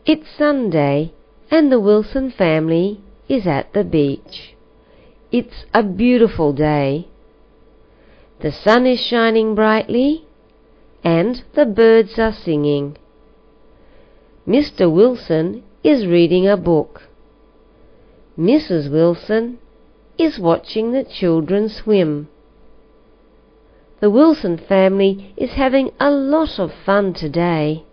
It's Sunday, and the Wilson family is at the beach. It's a beautiful day. The sun is shining brightly, and the birds are singing. Mr. Wilson is reading a book. Mrs. Wilson is watching the children swim. The Wilson family is having a lot of fun today.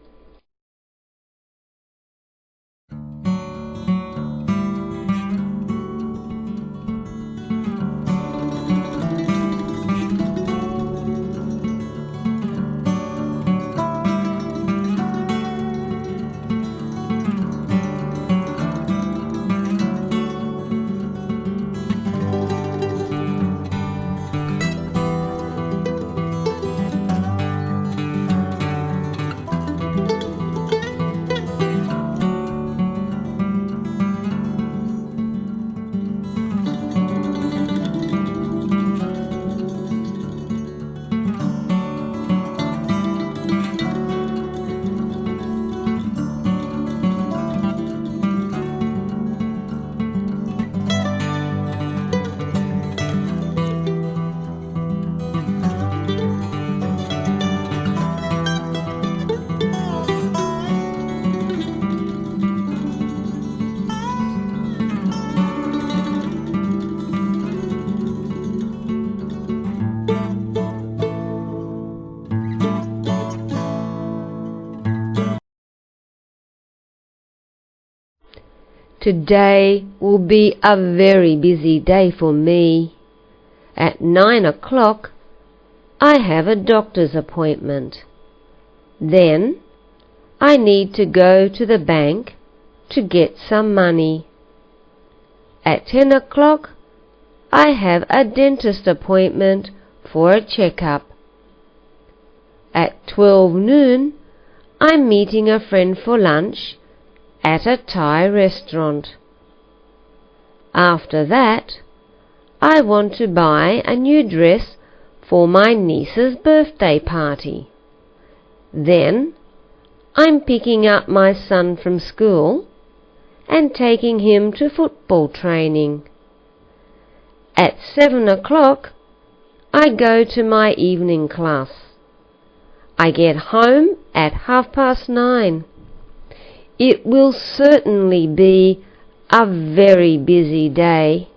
Today will be a very busy day for me. At 9 o'clock, I have a doctor's appointment. Then, I need to go to the bank to get some money. At 10 o'clock, I have a dentist appointment for a checkup. At 12 noon, I'm meeting a friend for lunch at a Thai restaurant. After that, I want to buy a new dress for my niece's birthday party. Then, I'm picking up my son from school and taking him to football training. At 7 o'clock, I go to my evening class. I get home at 9:30. It will certainly be a very busy day.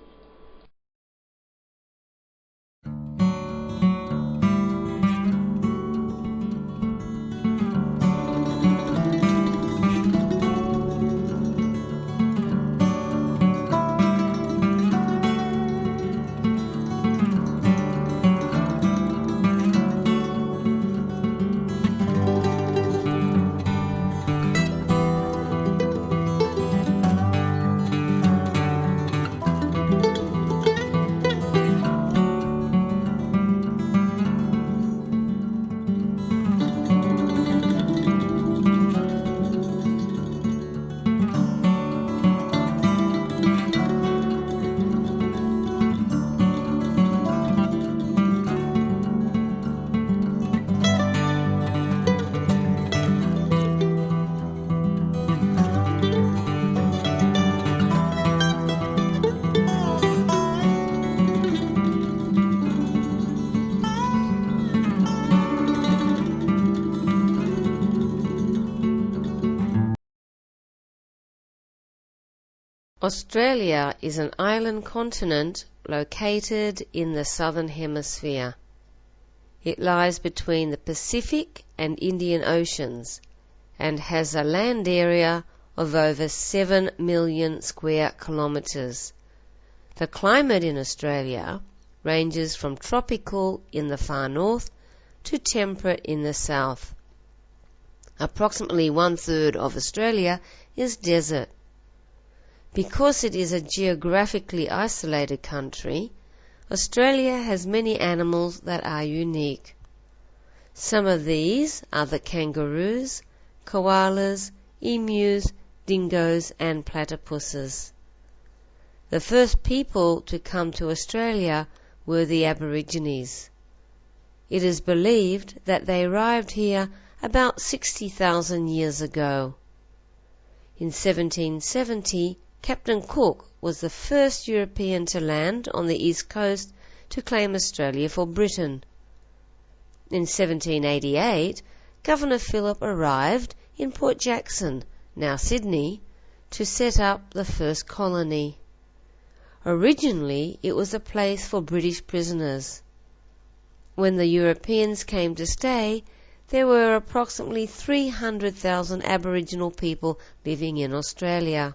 Australia is an island continent located in the southern hemisphere. It lies between the Pacific and Indian Oceans and has a land area of over 7 million square kilometres. The climate in Australia ranges from tropical in the far north to temperate in the south. Approximately 1/3 of Australia is desert. Because it is a geographically isolated country, Australia has many animals that are unique. Some of these are the kangaroos, koalas, emus, dingoes and platypuses. The first people to come to Australia were the Aborigines. It is believed that they arrived here about 60,000 years ago. In 1770, Captain Cook was the first European to land on the east coast to claim Australia for Britain. In 1788, Governor Phillip arrived in Port Jackson, now Sydney, to set up the first colony. Originally, it was a place for British prisoners. When the Europeans came to stay, there were approximately 300,000 Aboriginal people living in Australia.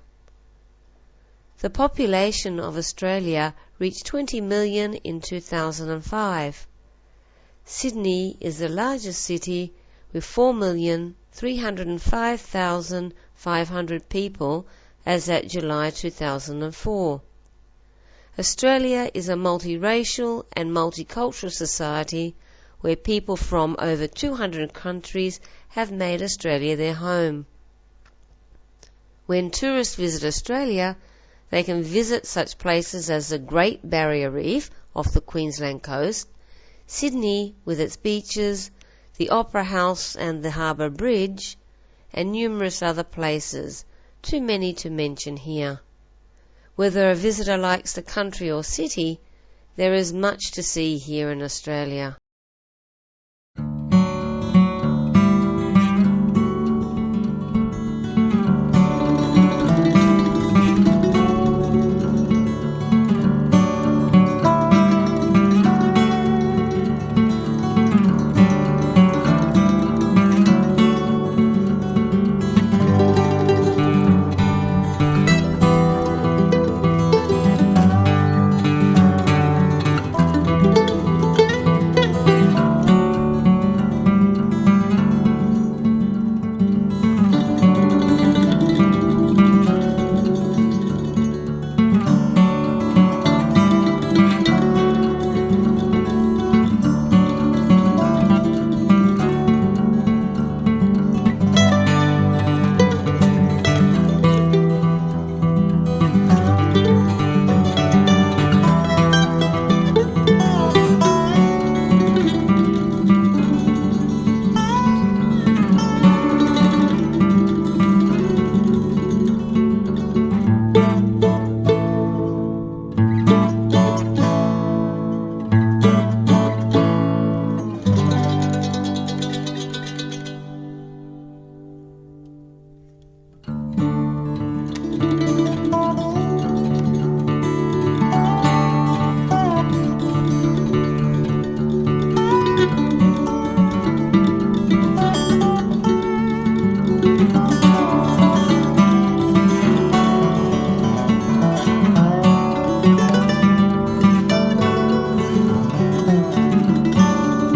The population of Australia reached 20 million in 2005. Sydney is the largest city with 4,305,500 people as at July 2004. Australia is a multiracial and multicultural society where people from over 200 countries have made Australia their home. When tourists visit Australia, they can visit such places as the Great Barrier Reef off the Queensland coast, Sydney with its beaches, the Opera House and the Harbour Bridge, and numerous other places, too many to mention here. Whether a visitor likes the country or city, there is much to see here in Australia.